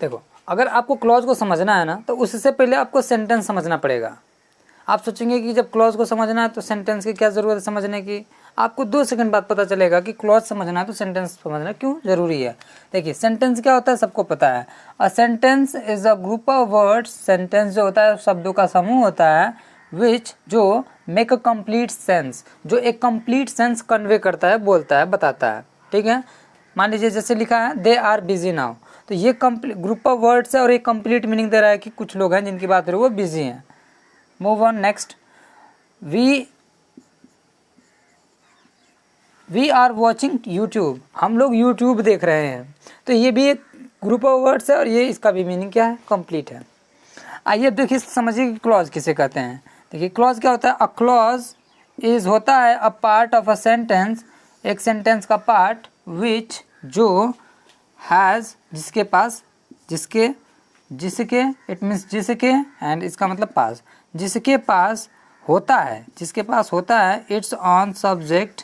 देखो, अगर आपको क्लॉज को समझना है ना, तो उससे पहले आपको सेंटेंस समझना पड़ेगा। आप सोचेंगे कि जब क्लॉज को समझना है तो सेंटेंस की क्या ज़रूरत है समझने की। आपको 2 सेकंड बाद पता चलेगा कि क्लॉज समझना है तो सेंटेंस समझना क्यों ज़रूरी है। देखिए, सेंटेंस क्या होता है सबको पता है। A sentence is a group of words. Sentence जो होता है शब्दों का समूह होता है, विच जो मेक अ कंप्लीट सेंस, जो एक कंप्लीट सेंस कन्वे करता है, बोलता है, बताता है। ठीक है, मान लीजिए जैसे लिखा है दे आर बिजी नाउ, तो ये ग्रुप ऑफ वर्ड्स है और एक कंप्लीट मीनिंग दे रहा है कि कुछ लोग हैं जिनकी बात हो रही है वो बिजी हैं। Move on next. We are watching YouTube, हम लोग यूट्यूब देख रहे हैं। तो ये भी एक ग्रुप ऑफ वर्ड्स है और ये इसका भी मीनिंग क्या है, कंप्लीट है। आइए देखिए समझिए कि क्लॉज किसे कहते हैं। देखिए क्लॉज क्या होता है। अ क्लॉज इज होता है a part of a sentence, एक सेंटेंस का पार्ट, विच जो हैज़ जिसके पास, जिसके जिसके इट मीन्स जिसके, एंड इसका मतलब पास, जिसके पास होता है, जिसके पास होता है इट्स ऑन सब्जेक्ट,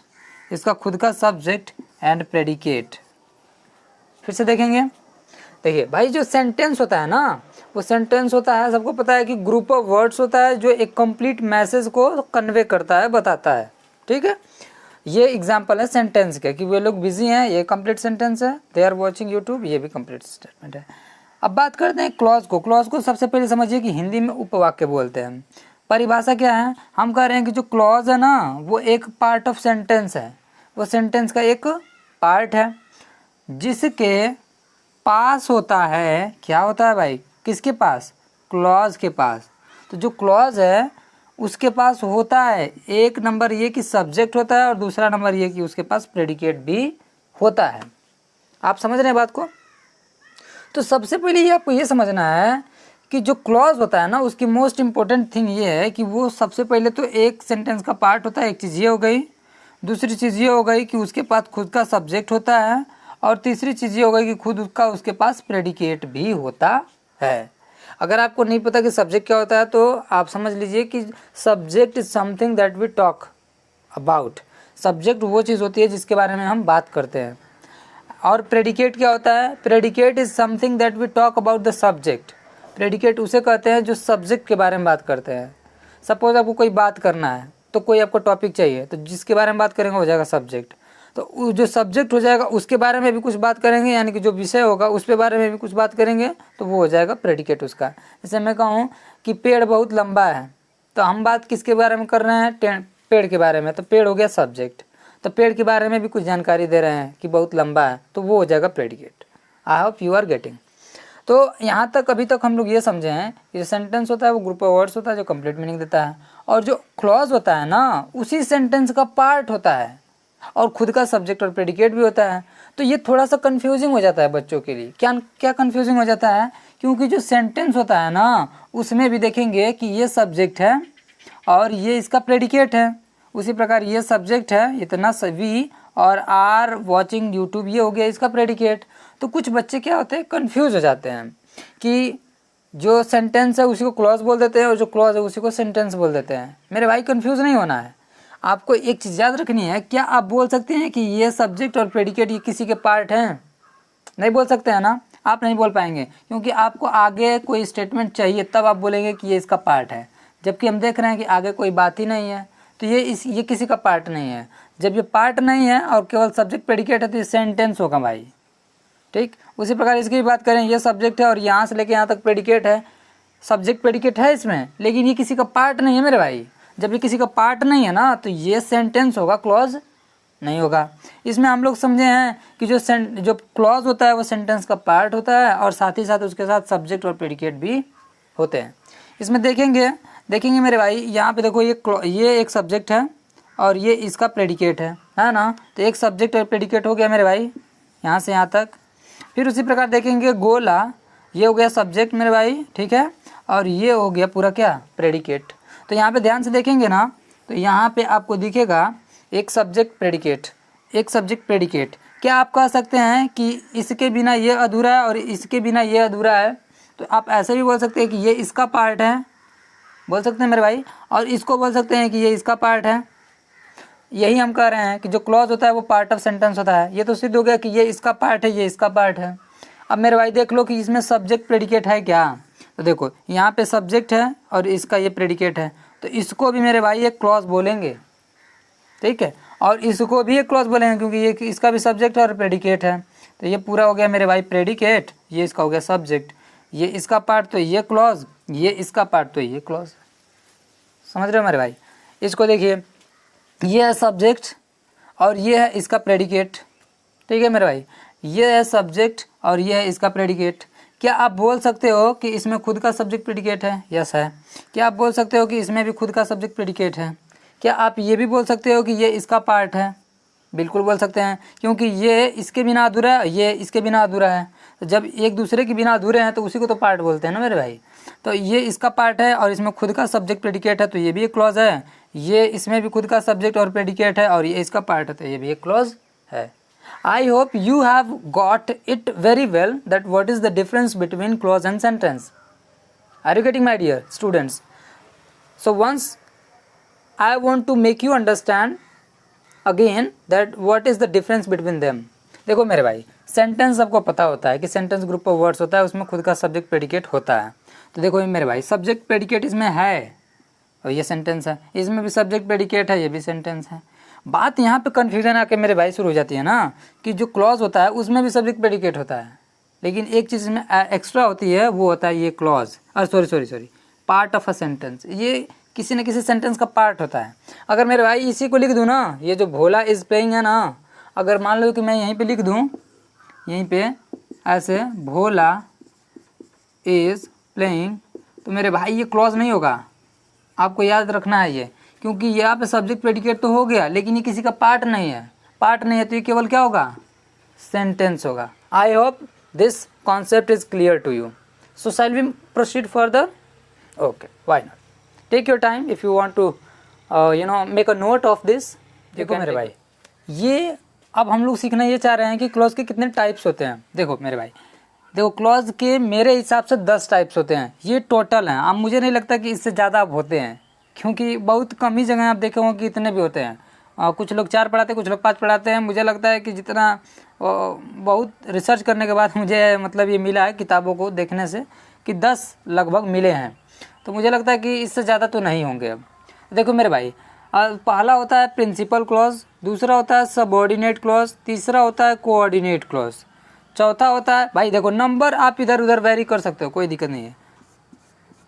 इसका खुद का सब्जेक्ट एंड प्रेडिकेट। फिर से देखेंगे। देखिए भाई, जो सेंटेंस होता है ना, वो सेंटेंस होता है, सबको पता है कि ग्रुप ऑफ वर्ड्स होता है जो एक कंप्लीट मैसेज को कन्वे करता है, बताता है। ठीक है, ये एग्जांपल है सेंटेंस के कि वे लोग बिजी हैं, ये कंप्लीट सेंटेंस है। दे आर वॉचिंग यूट्यूब, ये भी कंप्लीट स्टेटमेंट है। अब बात करते हैं क्लॉज को। क्लॉज को सबसे पहले समझिए कि हिंदी में उपवाक्य बोलते हैं। परिभाषा क्या है, हम कह रहे हैं कि जो क्लॉज है ना, वो एक पार्ट ऑफ सेंटेंस है, वो सेंटेंस का एक पार्ट है, जिसके पास होता है, क्या होता है भाई, किसके पास, क्लॉज के पास। तो जो क्लॉज है उसके पास होता है, एक नंबर ये कि सब्जेक्ट होता है और दूसरा नंबर ये कि उसके पास प्रेडिकेट भी होता है। आप समझ रहे हैं बात को। तो सबसे पहले ये आपको ये समझना है कि जो क्लॉज होता है ना, उसकी मोस्ट इंपॉर्टेंट थिंग ये है कि वो सबसे पहले तो एक सेंटेंस का पार्ट होता है। एक चीज़ ये हो गई, दूसरी चीज़ ये हो गई कि उसके पास खुद का सब्जेक्ट होता है, और तीसरी चीज़ ये हो गई कि खुद उसका उसके पास प्रेडिकेट भी होता है। अगर आपको नहीं पता कि सब्जेक्ट क्या होता है तो आप समझ लीजिए कि subject is something that we talk about. Subject वो चीज़ होती है जिसके बारे में हम बात करते हैं। और प्रेडिकेट क्या होता है, predicate is something that we talk about the subject. Predicate उसे कहते हैं जो सब्जेक्ट के बारे में बात करते हैं। सपोज आपको कोई बात करना है, तो कोई आपको टॉपिक चाहिए, तो जिसके बारे में बात करेंगे हो जाएगा सब्जेक्ट। तो जो सब्जेक्ट हो जाएगा उसके बारे में भी कुछ बात करेंगे, यानी कि जो विषय होगा उस पे बारे में भी कुछ बात करेंगे, तो वो हो जाएगा प्रेडिकेट उसका। जैसे मैं कहूँ कि पेड़ बहुत लंबा है, तो हम बात किसके बारे में कर रहे हैं, पेड़ के बारे में, तो पेड़ हो गया सब्जेक्ट। तो पेड़ के बारे में भी कुछ जानकारी दे रहे हैं कि बहुत लंबा है, तो वो हो जाएगा predicate. I hope you are getting. तो यहाँ तक अभी तक हम लोग ये समझे हैं कि जो सेंटेंस होता है वो ग्रुप ऑफ वर्ड्स होता है जो कंप्लीट मीनिंग देता है, और जो क्लॉज होता है ना, उसी सेंटेंस का पार्ट होता है और खुद का सब्जेक्ट और प्रेडिकेट भी होता है। तो ये थोड़ा सा कंफ्यूजिंग हो जाता है बच्चों के लिए। क्या क्या कंफ्यूजिंग हो जाता है, क्योंकि जो सेंटेंस होता है ना, उसमें भी देखेंगे कि ये सब्जेक्ट है और ये इसका प्रेडिकेट है। उसी प्रकार ये सब्जेक्ट है, इतना वी और आर वॉचिंग यूट्यूब, ये हो गया इसका प्रेडिकेट। तो कुछ बच्चे क्या होते हैं, कंफ्यूज हो जाते हैं कि जो सेंटेंस है उसी को क्लॉज बोल देते हैं और जो क्लॉज है उसी को सेंटेंस बोल देते हैं। मेरे भाई कंफ्यूज नहीं होना है, आपको एक चीज़ याद रखनी है। क्या आप बोल सकते हैं कि ये सब्जेक्ट और प्रेडिकेट ये किसी के पार्ट हैं? नहीं बोल सकते हैं ना, आप नहीं बोल पाएंगे, क्योंकि आपको आगे कोई स्टेटमेंट चाहिए तब आप बोलेंगे कि ये इसका पार्ट है। जबकि हम देख रहे हैं कि आगे कोई बात ही नहीं है, तो ये किसी का पार्ट नहीं है। जब ये पार्ट नहीं है और केवल सब्जेक्ट प्रेडिकेट है तो ये सेंटेंस होगा भाई। ठीक, उसी प्रकार इसकी भी बात करें, ये सब्जेक्ट है और यहाँ से लेके यहाँ तक प्रेडिकेट है, सब्जेक्ट प्रेडिकेट है इसमें, लेकिन ये किसी का पार्ट नहीं है मेरे भाई। जब ये किसी का पार्ट नहीं है ना, तो ये सेंटेंस होगा, क्लॉज नहीं होगा। इसमें हम लोग समझे हैं कि जो क्लॉज होता है वो सेंटेंस का पार्ट होता है और साथ ही साथ उसके साथ सब्जेक्ट और प्रेडिकेट भी होते हैं। इसमें देखेंगे मेरे भाई, यहाँ पे देखो ये एक सब्जेक्ट है और ये इसका प्रेडिकेट है ना। तो एक सब्जेक्ट और प्रेडिकेट हो गया मेरे भाई यहाँ से यहाँ तक। फिर उसी प्रकार देखेंगे गोला, ये हो गया सब्जेक्ट मेरे भाई, ठीक है, और ये हो गया पूरा क्या, प्रेडिकेट। तो यहाँ पे ध्यान से देखेंगे ना, तो यहाँ पे आपको दिखेगा एक सब्जेक्ट प्रेडिकेट, एक सब्जेक्ट प्रेडिकेट। क्या आप कह सकते हैं कि इसके बिना ये अधूरा है और इसके बिना ये अधूरा है? तो आप ऐसे भी बोल सकते हैं कि ये इसका पार्ट है, बोल सकते हैं मेरे भाई, और इसको बोल सकते हैं कि ये इसका पार्ट है। यही हम कह रहे हैं कि जो क्लॉज होता है वो पार्ट ऑफ सेंटेंस होता है। ये तो सिद्ध हो गया कि ये इसका पार्ट है, ये इसका पार्ट है। अब मेरे भाई देख लो कि इसमें सब्जेक्ट प्रेडिकेट है क्या, तो देखो यहाँ पे सब्जेक्ट है और इसका ये प्रेडिकेट है, तो इसको भी मेरे भाई एक क्लॉज बोलेंगे, ठीक है, और इसको भी एक क्लॉज बोलेंगे क्योंकि ये इसका भी सब्जेक्ट और प्रेडिकेट है। तो ये पूरा हो गया मेरे भाई प्रेडिकेट, ये इसका हो गया सब्जेक्ट, ये इसका पार्ट तो ये क्लॉज, ये इसका पार्ट तो ये क्लॉज। समझ रहे हो मेरे भाई। इसको देखिए, ये है सब्जेक्ट और ये है इसका प्रेडिकेट, ठीक है मेरे भाई, ये है सब्जेक्ट और ये है इसका प्रेडिकेट। क्या आप बोल सकते हो कि इसमें खुद का सब्जेक्ट प्रेडिकेट है? यस है। क्या आप बोल सकते हो कि इसमें भी खुद का सब्जेक्ट प्रेडिकेट है? क्या आप ये भी बोल सकते हो कि ये इसका पार्ट है? बिल्कुल बोल सकते हैं, क्योंकि ये इसके बिना अधूरा है, ये इसके बिना अधूरा है। तो जब एक दूसरे के बिना अधूरे हैं तो उसी को तो पार्ट बोलते हैं ना मेरे भाई। तो ये इसका पार्ट है और इसमें खुद का सब्जेक्ट प्रेडिकेट है, तो ये भी एक क्लॉज है। ये इसमें भी खुद का सब्जेक्ट और प्रेडिकेट है और ये इसका पार्ट है, तो ये भी एक क्लॉज है। I hope you have got it very well that what is the difference between clause and sentence. Are you getting my dear students? So once I want to make you understand again that what is the difference between them. देखो मेरे भाई, sentence सबको पता होता है कि sentence group of words होता है, उसमें खुद का सब्जेक्ट प्रेडिकेट होता है। तो देखो मेरे भाई, सब्जेक्ट प्रेडिकेट इसमें है और ये सेंटेंस है, इसमें भी सब्जेक्ट प्रेडिकेट है, ये भी सेंटेंस है। बात यहाँ पे कन्फ्यूजन आके मेरे भाई शुरू हो जाती है ना कि जो क्लॉज होता है उसमें भी सब्जेक्ट प्रेडिकेट होता है, लेकिन एक चीज़ इसमें एक्स्ट्रा होती है, वो होता है ये clause, sorry part of a sentence. ये किसी न किसी सेंटेंस का पार्ट होता है। अगर मेरे भाई इसी को लिख दूँ ना, ये जो भोला इज़ प्लेइंग है ना, अगर मान लो कि मैं यहीं पे लिख दूँ, यहीं पे ऐसे भोला इज़ प्लेइंग, तो मेरे भाई ये क्लॉज नहीं होगा। आपको याद रखना है ये, क्योंकि यहाँ पे सब्जेक्ट प्रेडिकेट तो हो गया, लेकिन ये किसी का पार्ट नहीं है। पार्ट नहीं है तो ये केवल क्या होगा? सेंटेंस होगा। I hope this concept is clear to you. So shall we proceed further? Okay, why not, take your time if you want to make a note of this. देखो मेरे भाई, ये अब हम लोग सीखना ये चाह रहे हैं कि क्लॉज के कितने टाइप्स होते हैं। देखो मेरे भाई, देखो क्लॉज के मेरे हिसाब से 10 टाइप्स होते हैं, ये टोटल हैं। अब मुझे नहीं लगता कि इससे ज़्यादा अब होते हैं, क्योंकि बहुत कम ही जगह आप देखे होंगे कि इतने भी होते हैं। कुछ लोग 4 पढ़ाते हैं, कुछ लोग 5 पढ़ाते हैं। मुझे लगता है कि जितना बहुत रिसर्च करने के बाद मुझे मतलब ये मिला है किताबों को देखने से कि 10 लगभग मिले हैं। तो मुझे लगता है कि इससे ज़्यादा तो नहीं होंगे। अब देखो मेरे भाई, पहला होता है प्रिंसिपल क्लॉज, दूसरा होता है सबऑर्डिनेट क्लॉज, तीसरा होता है कोऑर्डिनेट क्लॉज, चौथा होता है, भाई देखो नंबर आप इधर उधर वेरी कर सकते हो, कोई दिक्कत नहीं है।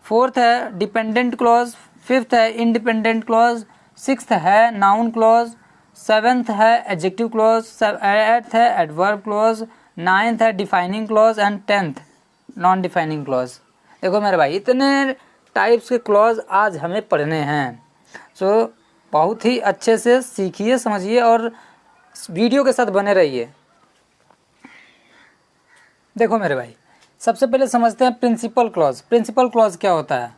फोर्थ है डिपेंडेंट क्लॉज, फिफ्थ है इंडिपेंडेंट क्लॉज, सिक्स्थ है नाउन क्लॉज, सेवेंथ है एडजेक्टिव क्लॉज, एट्थ है एडवर्ब क्लॉज, नाइन्थ है defining clause and 10th non defining clause. देखो मेरे भाई, इतने टाइप्स के क्लॉज आज हमें पढ़ने हैं। सो बहुत ही अच्छे से सीखिए, समझिए और वीडियो के साथ बने रहिए। देखो मेरे भाई, सबसे पहले समझते हैं प्रिंसिपल क्लॉज। प्रिंसिपल क्लॉज क्या होता है?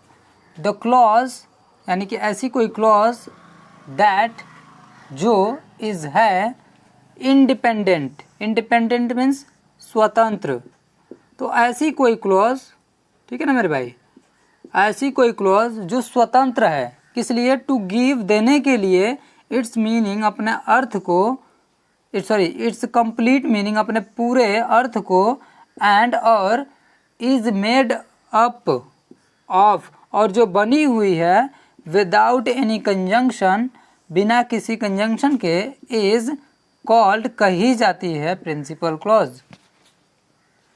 द क्लॉज यानी कि ऐसी कोई क्लॉज दैट जो इज है इंडिपेंडेंट, इंडिपेंडेंट मीन्स स्वतंत्र। तो ऐसी कोई क्लॉज, ठीक है ना मेरे भाई, ऐसी कोई क्लॉज जो स्वतंत्र है, किस लिए? टू गिव, देने के लिए, इट्स मीनिंग, अपने अर्थ को, इट्स कंप्लीट मीनिंग, अपने पूरे अर्थ को, एंड और इज मेड अप ऑफ, और जो बनी हुई है, विदाउट एनी कंजंक्शन, बिना किसी कंजंक्शन के, इज कॉल्ड, कही जाती है प्रिंसिपल क्लॉज।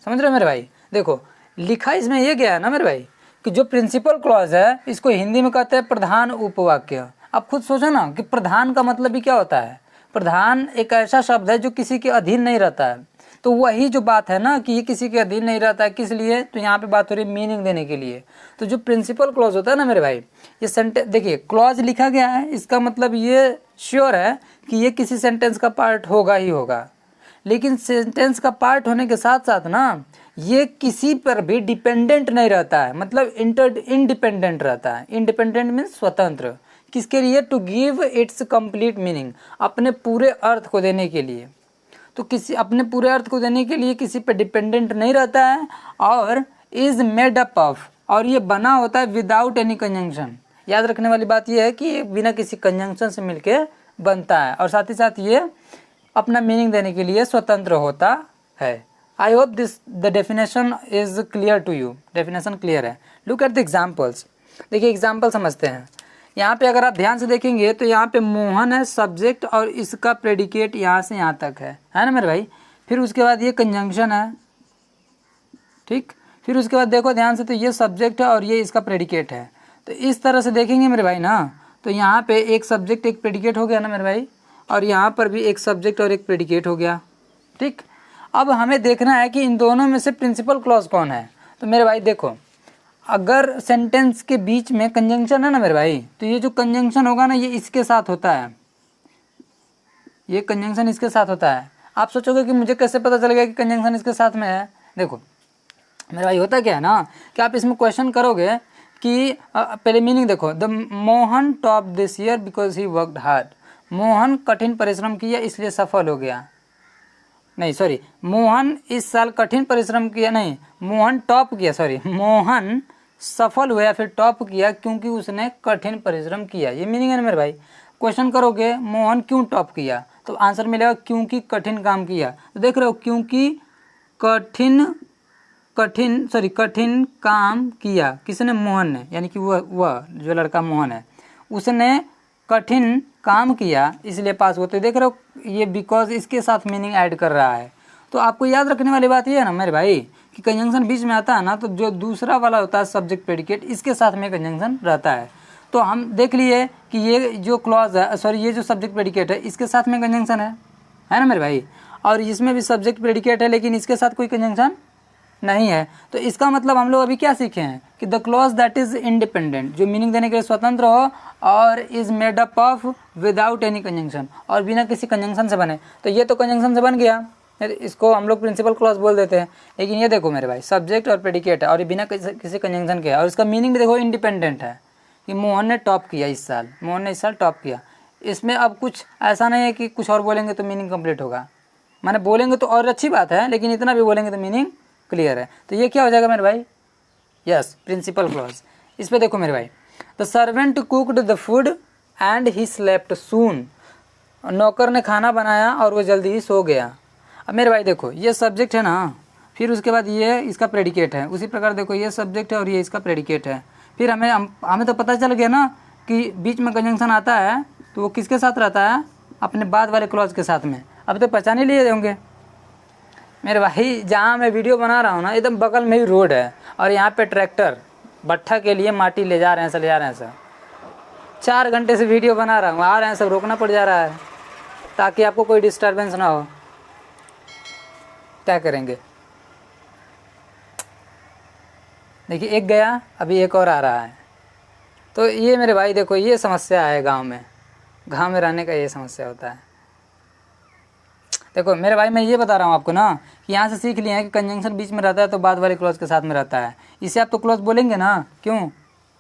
समझ रहे हो मेरे भाई? देखो लिखा इसमें ये गया है ना मेरे भाई कि जो प्रिंसिपल क्लॉज है इसको हिंदी में कहते हैं प्रधान उपवाक्य। आप खुद सोचो ना कि प्रधान का मतलब भी क्या होता है। प्रधान एक ऐसा शब्द है जो किसी के अधीन नहीं रहता है। तो वही जो बात है ना कि ये किसी के अधीन नहीं रहता है, किस लिए? तो यहाँ पे बात हो रही है मीनिंग देने के लिए। तो जो प्रिंसिपल क्लॉज होता है ना मेरे भाई, ये सेंटेंस, देखिए क्लॉज लिखा गया है, इसका मतलब ये श्योर है कि ये किसी सेंटेंस का पार्ट होगा ही होगा। लेकिन सेंटेंस का पार्ट होने के साथ साथ ना ये किसी पर भी डिपेंडेंट नहीं रहता है, मतलब इंडिपेंडेंट रहता है। इंडिपेंडेंट मीन्स स्वतंत्र। किसके लिए? To give its complete meaning, अपने पूरे अर्थ को देने के लिए। तो किसी अपने पूरे अर्थ को देने के लिए किसी पर डिपेंडेंट नहीं रहता है, और इज मेड अप ऑफ, और ये बना होता है विदाउट एनी कंजंक्शन। याद रखने वाली बात ये है कि ये बिना किसी कंजंक्शन से मिलके बनता है, और साथ ही साथ ये अपना मीनिंग देने के लिए स्वतंत्र होता है। I hope this the definition is clear to you. Definition clear है। Look at the examples. देखिए एग्जाम्पल समझते हैं। यहाँ पे अगर आप ध्यान से देखेंगे तो यहाँ पे मोहन है सब्जेक्ट और इसका प्रेडिकेट यहाँ से यहाँ तक है ना मेरे भाई। फिर उसके बाद ये कंजंक्शन है, ठीक। फिर उसके बाद देखो ध्यान से, तो ये सब्जेक्ट है और ये इसका प्रेडिकेट है। तो इस तरह से देखेंगे मेरे भाई ना, तो यहाँ पे एक सब्जेक्ट एक प्रेडिकेट हो गया ना मेरे भाई, और यहाँ पर भी एक सब्जेक्ट और एक प्रेडिकेट हो गया, ठीक। अब हमें देखना है कि इन दोनों में से प्रिंसिपल क्लॉज कौन है। तो मेरे भाई देखो, अगर सेंटेंस के बीच में कंजंक्शन है ना मेरे भाई, तो ये जो कंजंक्शन होगा ना ये इसके साथ होता है, ये कंजंक्शन इसके साथ होता है। आप सोचोगे कि मुझे कैसे पता चलेगा कि कंजंक्शन इसके साथ में है। देखो मेरे भाई होता क्या है ना कि आप इसमें क्वेश्चन करोगे कि पहले मीनिंग देखो, the Mohan top this year because he worked hard. Mohan कठिन परिश्रम किया इसलिए सफल हो गया। नहीं सॉरी, मोहन इस साल कठिन परिश्रम किया, नहीं मोहन टॉप किया, सॉरी मोहन सफल हुआ फिर टॉप किया क्योंकि उसने कठिन परिश्रम किया। ये मीनिंग है ना मेरे भाई। क्वेश्चन करोगे मोहन क्यों टॉप किया, तो आंसर मिलेगा क्योंकि कठिन काम किया। तो देख रहे हो, क्योंकि कठिन काम किया किसने, मोहन ने, यानी कि वह जो लड़का मोहन है उसने कठिन काम किया इसलिए पास हुआ। तो देख रहे हो ये बिकॉज इसके साथ मीनिंग ऐड कर रहा है। तो आपको याद रखने वाली बात ये है ना मेरे भाई कि कंजंक्शन बीच में आता है ना, तो जो दूसरा वाला होता है सब्जेक्ट प्रेडिकेट, इसके साथ में कंजंक्शन रहता है। तो हम देख लिए कि ये जो क्लॉज है, सॉरी ये जो सब्जेक्ट प्रेडिकेट है इसके साथ में कंजंक्शन है ना मेरे भाई, और इसमें भी सब्जेक्ट प्रेडिकेट है लेकिन इसके साथ कोई कंजंक्शन नहीं है। तो इसका मतलब हम लोग अभी क्या सीखे हैं कि the clause that is independent, जो मीनिंग देने के लिए स्वतंत्र हो और is made up of without any conjunction, और बिना किसी कंजंक्शन से बने। तो ये तो कंजंक्शन से बन गया, इसको हम लोग प्रिंसिपल क्लॉज बोल देते हैं। लेकिन ये देखो मेरे भाई, सब्जेक्ट और प्रेडिकेट है और ये बिना किसी कंजंक्शन के है, और इसका मीनिंग भी देखो इंडिपेंडेंट है कि मोहन ने टॉप किया इस साल, मोहन ने इस साल टॉप किया। इसमें अब कुछ ऐसा नहीं है कि कुछ और बोलेंगे तो मीनिंग कंप्लीट होगा, माने बोलेंगे तो और अच्छी बात है, लेकिन इतना भी बोलेंगे तो मीनिंग क्लियर है। तो ये क्या हो जाएगा मेरे भाई, यस प्रिंसिपल क्लॉज। इस पे देखो मेरे भाई, the servant cooked the food and he slept soon. नौकर ने खाना बनाया और वो जल्दी ही सो गया। अब मेरे भाई देखो ये सब्जेक्ट है ना, फिर उसके बाद ये इसका प्रेडिकेट है। उसी प्रकार देखो ये सब्जेक्ट है और ये इसका प्रेडिकेट है। फिर हमें तो पता चल गया ना कि बीच में कंजंक्शन आता है तो वो किसके साथ रहता है, अपने बाद वाले क्लॉज के साथ में। अब तो पहचान ही लिए होंगे मेरे भाई, जहाँ मैं वीडियो बना रहा हूँ ना एकदम बगल में ही रोड है और यहाँ पे ट्रैक्टर भट्ठा के लिए माटी ले जा रहे हैं, सब ले जा रहे हैं। सब 4 घंटे से वीडियो बना रहा हूँ, आ रहे हैं सब, रोकना पड़ जा रहा है ताकि आपको कोई डिस्टर्बेंस ना हो। क्या करेंगे, देखिए एक गया, अभी एक और आ रहा है। तो ये मेरे भाई देखो ये समस्या है गांव में रहने का, ये समस्या होता है। देखो मेरे भाई मैं ये बता रहा हूँ आपको ना कि यहाँ से सीख लिया है कि कंजंक्शन बीच में रहता है तो बाद वाले क्लॉज के साथ में रहता है। इसे आप तो क्लॉज बोलेंगे ना, क्यों,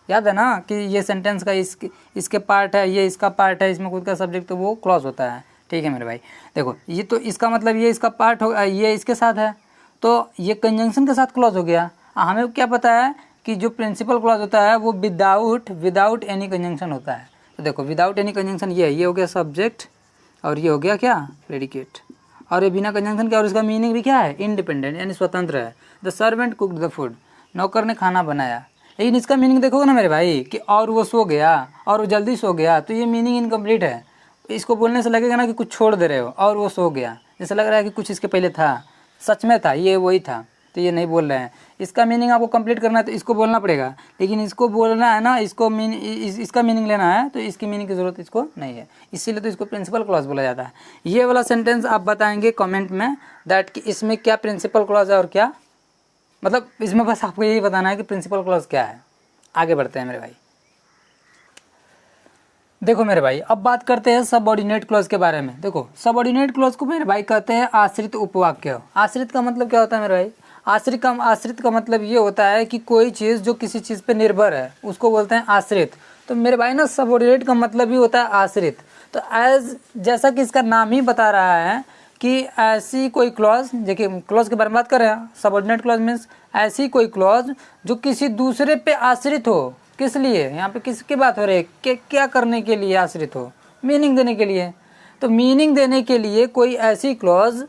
याद है ना कि ये सेंटेंस का इसके पार्ट है, ये इसका पार्ट है, इसमें खुद का सब्जेक्ट, तो वो क्लॉज होता है। ठीक है मेरे भाई, देखो ये तो इसका मतलब ये इसका पार्ट हो, ये इसके साथ है तो ये कंजंक्शन के साथ क्लॉज हो गया। हमें क्या पता है कि जो प्रिंसिपल क्लॉज होता है वो विदाउट एनी कंजंक्शन होता है। तो देखो विदाउट एनी कंजंक्शन ये हो गया सब्जेक्ट और ये हो गया क्या, प्रेडिकेट, और ये बिना कंजंक्शन के, और इसका मीनिंग भी क्या है, इंडिपेंडेंट यानी स्वतंत्र है। The servant cooked the food, नौकर ने खाना बनाया। लेकिन इसका मीनिंग देखोगे ना मेरे भाई कि और वो सो गया और वो जल्दी सो गया, तो ये मीनिंग इनकम्प्लीट है। इसको बोलने से लगेगा ना कि कुछ छोड़ दे रहे हो, और वो सो गया, जैसे लग रहा है कि कुछ इसके पहले था, सच में था, ये वही था, तो ये नहीं बोल रहे हैं। इसका मीनिंग आपको कंप्लीट करना है तो इसको बोलना पड़ेगा, लेकिन इसको बोलना है ना, इसको इसका मीनिंग लेना है तो इसकी मीनिंग की ज़रूरत इसको नहीं है, इसीलिए तो इसको प्रिंसिपल क्लॉज बोला जाता है। ये वाला सेंटेंस आप बताएंगे कमेंट में दैट कि इसमें क्या प्रिंसिपल क्लॉज है और क्या, मतलब इसमें बस आपको यही बताना है कि प्रिंसिपल क्लॉज क्या है। आगे बढ़ते हैं मेरे भाई। देखो मेरे भाई अब बात करते हैं सबऑर्डिनेट क्लॉज के बारे में। देखो सबऑर्डिनेट क्लॉज को मेरे भाई कहते हैं आश्रित उपवाक्य। आश्रित का मतलब क्या होता है मेरे भाई, आश्रित का मतलब ये होता है कि कोई चीज़ जो किसी चीज़ पे निर्भर है उसको बोलते हैं आश्रित। तो मेरे भाई ना सबऑर्डिनेट का मतलब ही होता है आश्रित। तो जैसा कि इसका नाम ही बता रहा है कि ऐसी कोई क्लॉज, देखिए क्लॉज के बारे में बात कर रहे हैं, सबऑर्डिनेट क्लॉज मीन्स ऐसी कोई क्लॉज जो किसी दूसरे पे आश्रित हो। किस लिए, यहाँ पे किसकी बात हो रही है, क्या करने के लिए आश्रित हो, मीनिंग देने के लिए। तो मीनिंग देने के लिए कोई ऐसी क्लॉज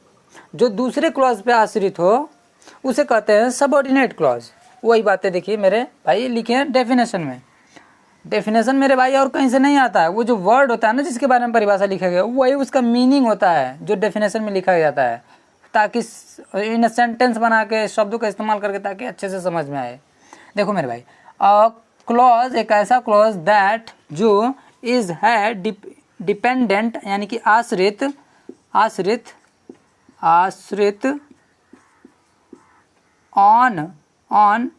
जो दूसरे क्लॉज पे आश्रित हो उसे कहते हैं सबऑर्डिनेट क्लॉज। वही बातें देखिए मेरे भाई लिखे हैं डेफिनेशन में। डेफिनेशन मेरे भाई और कहीं से नहीं आता है, वो जो वर्ड होता है ना जिसके बारे में परिभाषा लिखा गया वही उसका मीनिंग होता है जो डेफिनेशन में लिखा जाता है, ताकि इन सेंटेंस बना के शब्दों का इस्तेमाल करके ताकि अच्छे से समझ में आए। देखो मेरे भाई, क्लॉज एक ऐसा क्लॉज दैट जो इज है डिपेंडेंट यानी कि आश्रित आश्रित आश्रित ऑन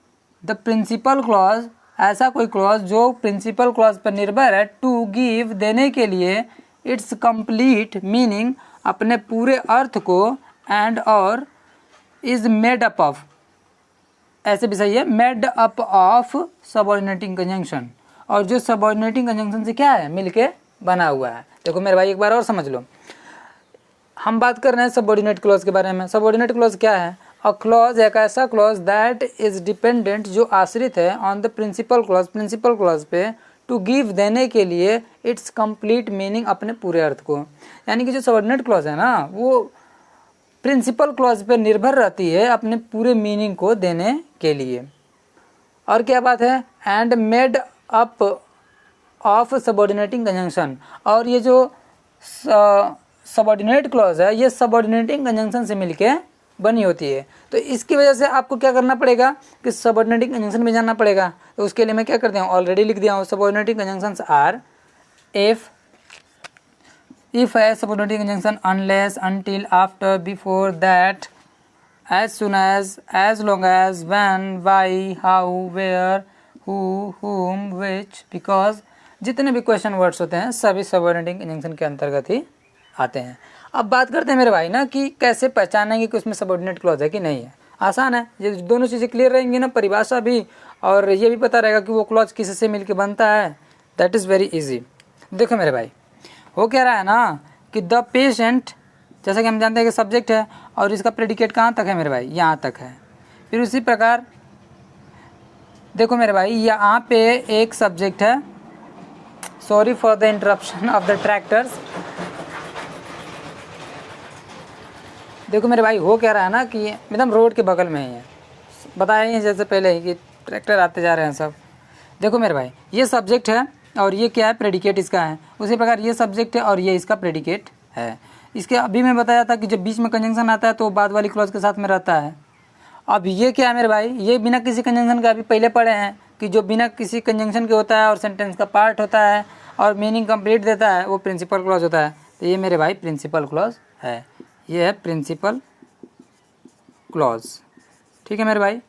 द प्रिंसिपल क्लॉज, ऐसा कोई क्लॉज जो प्रिंसिपल क्लॉज पर निर्भर है, टू गिव देने के लिए इट्स कंप्लीट मीनिंग अपने पूरे अर्थ को, एंड और इज मेड अप ऑफ, ऐसे भी सही है, made up of subordinating conjunction, और जो सबऑर्डिनेटिंग कंजंक्शन से क्या है मिलके बना हुआ है। देखो मेरे भाई एक बार और समझ लो, हम बात कर रहे हैं सबऑर्डिनेट क्लॉज के बारे में। सबऑर्डिनेट क्लॉज क्या है? अ क्लॉज एक ऐसा क्लॉज दैट इज डिपेंडेंट जो आश्रित है on the principal clause, principal clause पे, टू गिव देने के लिए इट्स कंप्लीट मीनिंग अपने पूरे अर्थ को। यानी कि जो सबऑर्डिनेट क्लॉज है ना वो प्रिंसिपल क्लॉज पे निर्भर रहती है अपने पूरे मीनिंग को देने के लिए। और क्या बात है? And made up of subordinating conjunction, और ये जो सबऑर्डिनेट क्लॉज है ये सबऑर्डिनेटिंग कंजंक्शन से मिलके बनी होती है। तो इसकी वजह से आपको क्या करना पड़ेगा कि सबऑर्डिनेटिंग कंजंक्शन में जानना पड़ेगा। तो उसके लिए मैं क्या करती हूँ, ऑलरेडी लिख दिया हूँ, सबऑर्डिनेटिंग कंजंक्शंस आर इफ है subordinating conjunction unless, until, after, before, that, as soon as long as, when, why, how, where, who, whom, which, because, जितने भी क्वेश्चन वर्ड्स होते हैं सभी सबऑर्डिनेटिंग कंजंक्शन के अंतर्गत ही आते हैं। अब बात करते हैं मेरे भाई ना कि कैसे पहचानेंगे कि उसमें सबऑर्डिनेट क्लॉज है कि नहीं है। आसान है, ये दोनों चीज़ें क्लियर रहेंगी ना, परिभाषा भी और ये भी पता रहेगा कि वो क्लॉज किससे मिलके बनता है, दैट इज़ वेरी इजी। देखो मेरे भाई हो क्या रहा है ना कि द पेशेंट, जैसा कि हम जानते हैं कि सब्जेक्ट है और इसका प्रेडिकेट कहाँ तक है मेरे भाई, यहाँ तक है। फिर उसी प्रकार देखो मेरे भाई यहाँ पे एक सब्जेक्ट है, sorry for the interruption of the tractors. देखो मेरे भाई हो क्या रहा है ना कि एकदम रोड के बगल में ही है, बताया ही जैसे पहले ही कि ट्रैक्टर आते जा रहे हैं सब। देखो मेरे भाई ये सब्जेक्ट है और ये क्या है, प्रेडिकेट इसका है। उसी प्रकार ये सब्जेक्ट है और ये इसका प्रेडिकेट है। इसके अभी मैं बताया था कि जब बीच में कंजंक्शन आता है तो बाद वाली क्लॉज के साथ में रहता है। अब ये क्या है मेरे भाई, ये बिना किसी कंजंक्शन का अभी पहले पढ़े हैं कि जो बिना किसी कंजंक्शन के होता है और सेंटेंस का पार्ट होता है और मीनिंग कंप्लीट देता है वो प्रिंसिपल क्लॉज होता है। तो ये मेरे भाई प्रिंसिपल क्लॉज है, ये है प्रिंसिपल क्लॉज। ठीक है मेरे भाई,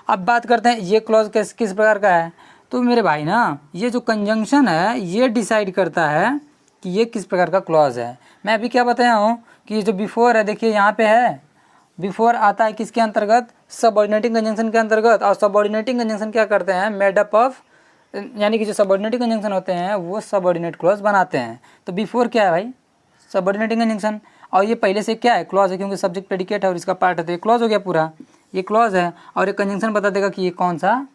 अब बात करते हैं ये क्लॉज किस प्रकार का है। तो मेरे भाई ना ये जो कंजंक्शन है ये डिसाइड करता है कि ये किस प्रकार का क्लॉज है। मैं अभी क्या बताया हूँ कि ये जो बिफोर है, देखिए यहाँ पे है, बिफोर आता है किसके अंतर्गत, सबऑर्डिनेटिंग कंजंक्शन के अंतर्गत। और सबऑर्डिनेटिंग कंजंक्शन क्या करते हैं, मेड अप ऑफ, यानी कि जो सबऑर्डिनेटिंग कंजंक्शन होते हैं वो सबऑर्डिनेट क्लॉज बनाते हैं। तो बिफोर क्या है भाई, सबऑर्डिनेटिंग कंजंक्शन, और ये पहले से क्या है, क्लॉज है, क्योंकि सब्जेक्ट प्रेडिकेट है और इसका पार्ट है तो ये क्लॉज हो गया पूरा, ये क्लॉज है। और ये कंजंक्शन बता देगा कि ये कौन सा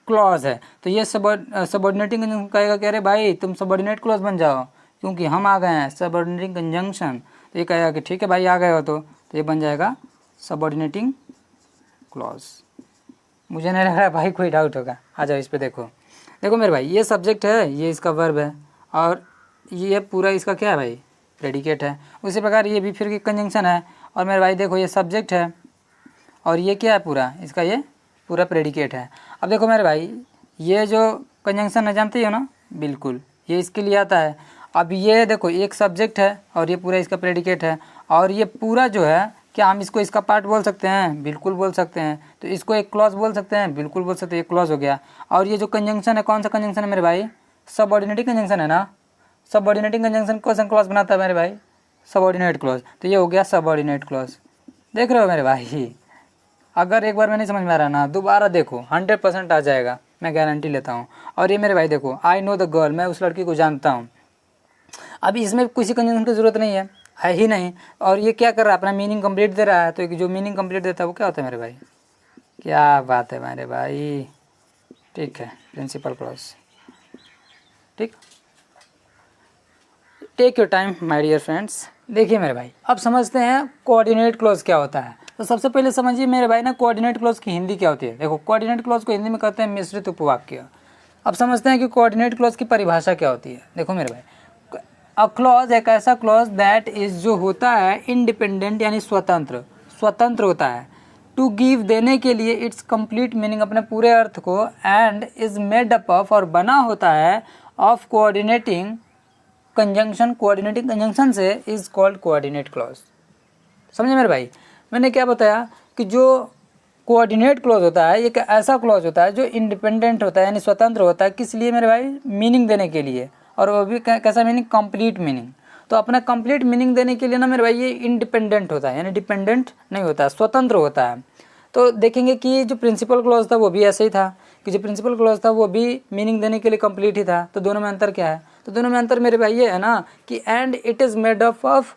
क्लॉज है। तो ये सबऑर्डिनेटिंग कंजंक्शन कहेगा कि अरे भाई तुम सबऑर्डिनेट क्लॉज बन जाओ क्योंकि हम आ गए हैं सबऑर्डिनेटिंग कंजंक्शन। तो ये कहेगा कि ठीक है भाई आ गए हो तो ये बन जाएगा सबऑर्डिनेटिंग क्लॉज। मुझे नहीं लग रहा भाई कोई डाउट होगा, आ जाओ इस पे देखो। देखो मेरे भाई ये सब्जेक्ट है, ये इसका वर्ब है और ये पूरा इसका क्या है भाई, प्रेडिकेट है। उसी प्रकार ये भी फिर की कंजंक्शन है और मेरे भाई देखो ये सब्जेक्ट है और ये क्या है, पूरा इसका ये पूरा प्रेडिकेट है। अब देखो मेरे भाई ये जो कंजंक्शन है जानते हो ना, बिल्कुल ये इसके लिए आता है। अब ये देखो एक सब्जेक्ट है और ये पूरा इसका प्रेडिकेट है और ये पूरा जो है क्या हम इसको इसका पार्ट बोल सकते हैं, बिल्कुल बोल सकते हैं। तो इसको एक क्लॉज बोल सकते हैं, बिल्कुल बोल सकते हैं, एक क्लॉज हो गया। और ये जो कंजंक्शन है कौन सा कंजंक्शन है मेरे भाई, सबऑर्डिनेटिंग कंजंक्शन है ना। सबऑर्डिनेटिंग कंजंक्शन कौन सा क्लॉज बनाता है मेरे भाई, सबऑर्डिनेट क्लॉज। तो ये हो गया सबऑर्डिनेट क्लॉज। देख रहे हो मेरे भाई, अगर एक बार में नहीं समझ में आ रहा ना दोबारा देखो 100% आ जाएगा, मैं गारंटी लेता हूँ। और ये मेरे भाई देखो आई नो द गर्ल, मैं उस लड़की को जानता हूँ। अभी इसमें किसी कंजंक्शन की ज़रूरत नहीं है ही नहीं। और ये क्या कर रहा है, अपना मीनिंग कंप्लीट दे रहा है। तो जो मीनिंग कंप्लीट देता है वो क्या होता है मेरे भाई, क्या बात है मेरे भाई, ठीक है प्रिंसिपल क्लॉज। ठीक, take your time my dear friends, देखिए मेरे भाई, अब समझते हैं कोऑर्डिनेट क्लॉज क्या होता है। तो सबसे पहले समझिए मेरे भाई ना, कोऑर्डिनेट क्लॉज की हिंदी क्या होती है। देखो, कोऑर्डिनेट क्लॉज को हिंदी में कहते हैं मिश्रित उपवाक्य। अब समझते हैं कि कोऑर्डिनेट क्लॉज की परिभाषा क्या होती है। देखो मेरे भाई, अ क्लॉज एक ऐसा क्लॉज दैट इज जो होता है इंडिपेंडेंट यानी स्वतंत्र होता है, टू गिव देने के लिए इट्स कंप्लीट मीनिंग अपने पूरे अर्थ को, and is made up of और बना होता है of coordinating conjunction. Coordinating conjunction से इज कॉल्ड कोऑर्डिनेट क्लॉज। समझे मेरे भाई, मैंने क्या बताया कि जो कोऑर्डिनेट क्लॉज होता है एक ऐसा क्लॉज होता है जो इंडिपेंडेंट होता है यानी स्वतंत्र होता है। किस लिए मेरे भाई? मीनिंग देने के लिए, और वो भी कैसा मीनिंग? Complete meaning. तो अपना कंप्लीट मीनिंग देने के लिए ना मेरे भाई ये इंडिपेंडेंट होता है यानी डिपेंडेंट नहीं होता है, स्वतंत्र होता है। तो देखेंगे कि जो प्रिंसिपल क्लॉज था वो भी ऐसे ही था कि जो प्रिंसिपल क्लॉज था वो भी मीनिंग देने के लिए कंप्लीट ही था। तो दोनों में अंतर क्या है? तो दोनों में अंतर मेरे भाई ये है ना कि and it is made up of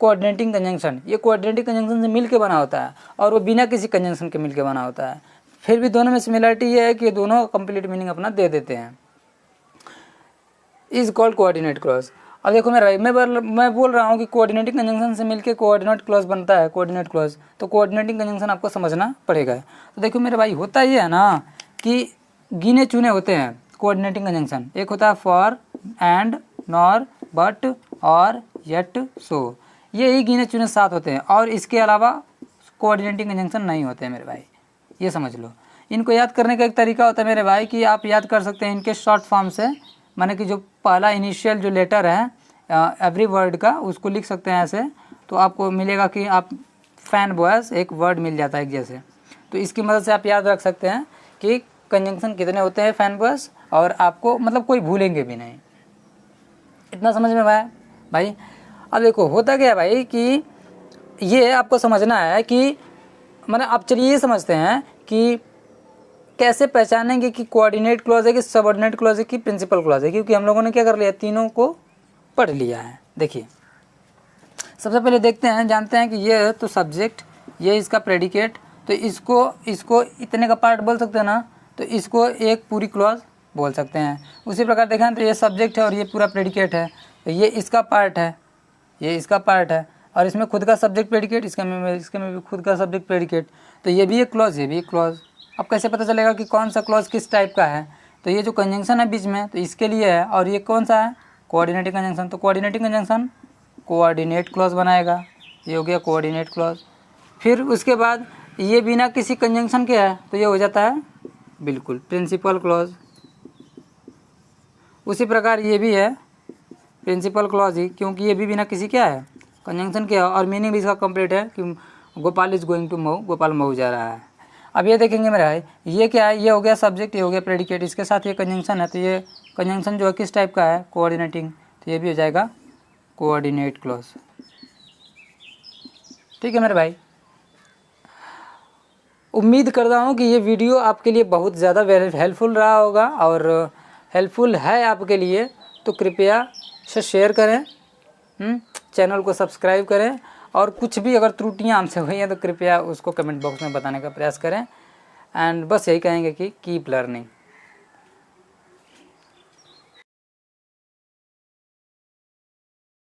coordinating conjunction. ये कोऑर्डिनेटिंग कंजंक्शन से मिल के बना होता है और वो बिना किसी कंजंक्शन के मिल के बना होता है। फिर भी दोनों में सिमिलरिटी ये है कि दोनों कंप्लीट मीनिंग अपना दे देते हैं। Is called coordinate clause. अब देखो मेरा भाई, मैं बोल रहा हूँ कि कोऑर्डिनेटिंग कंजंक्शन से मिलके कोऑर्डिनेट क्लॉज बनता है, कोऑर्डिनेट क्लॉज। तो कोऑर्डिनेटिंग कंजंक्शन आपको समझना पड़ेगा। तो देखो मेरे भाई, होता ये है ना कि गिने चुने होते हैं कोऑर्डिनेटिंग कंजंक्शन। एक होता है फॉर, एंड, नॉर, बट, और, येट, सो। ये ही गिने चुने 7 होते हैं और इसके अलावा कोऑर्डिनेटिंग कंजंक्शन नहीं होते हैं मेरे भाई, ये समझ लो। इनको याद करने का एक तरीका होता है मेरे भाई कि आप याद कर सकते हैं इनके शॉर्ट फॉर्म से, माने कि जो पहला इनिशियल जो लेटर है एवरी वर्ड का उसको लिख सकते हैं ऐसे। तो आपको मिलेगा कि आप फैन बॉयज़ एक वर्ड मिल जाता है एक जैसे। तो इसकी मदद से आप याद रख सकते हैं कि कंजंक्शन कितने होते हैं फैन बॉयज़, और आपको मतलब कोई भूलेंगे भी नहीं। इतना समझ में आया भाई? अब देखो होता क्या है भाई कि ये आपको समझना है कि मतलब आप चलिए ये समझते हैं कि कैसे पहचानेंगे कि कोऑर्डिनेट क्लॉज है कि सबऑर्डिनेट क्लॉज है कि प्रिंसिपल क्लॉज है, क्योंकि हम लोगों ने क्या कर लिया, तीनों को पढ़ लिया है। देखिए सबसे पहले देखते हैं, जानते हैं कि ये तो सब्जेक्ट, ये इसका प्रेडिकेट, तो इसको इतने का पार्ट बोल सकते हैं ना, तो इसको एक पूरी क्लॉज बोल सकते हैं। उसी प्रकार देखें तो ये सब्जेक्ट है और ये पूरा प्रेडिकेट है, तो ये इसका पार्ट है, ये इसका पार्ट है, और इसमें खुद का सब्जेक्ट प्रेडिकेट, इसके में भी खुद का सब्जेक्ट प्रेडिकेट। तो ये भी एक क्लॉज, ये भी एक क्लॉज। अब कैसे पता चलेगा कि कौन सा क्लॉज किस टाइप का है? तो ये जो कंजंक्शन है बीच में तो इसके लिए है, और ये कौन सा है? Coordinating conjunction. तो कोऑर्डिनेटिंग कंजंक्शन कोऑर्डिनेट क्लॉज बनाएगा, ये हो गया कोऑर्डिनेट क्लॉज। फिर उसके बाद ये बिना किसी कंजंक्शन के है तो ये हो जाता है बिल्कुल प्रिंसिपल क्लॉज। उसी प्रकार ये भी है प्रिंसिपल क्लॉज ही, क्योंकि ये भी बिना किसी क्या है, कंजंक्शन के है, और मीनिंग भी इसका कंप्लीट है कि Gopal is going to Mau, Gopal Mau जा रहा है। अब ये देखेंगे मेरा भाई, ये क्या है? ये हो गया सब्जेक्ट, ये हो गया प्रेडिकेट, इसके साथ ये कंजंक्शन है, तो ये कंजंक्शन जो है किस टाइप का है? कोऑर्डिनेटिंग। तो ये भी हो जाएगा कोऑर्डिनेट क्लॉज। ठीक है मेरे भाई, उम्मीद करता हूँ कि ये वीडियो आपके लिए बहुत ज़्यादा हेल्पफुल रहा होगा, और हेल्पफुल है आपके लिए तो कृपया से शेयर करें, चैनल को सब्सक्राइब करें, और कुछ भी अगर त्रुटियां हमसे हुई हैं तो कृपया उसको कमेंट बॉक्स में बताने का प्रयास करें। एंड बस यही कहेंगे कि कीप लर्निंग।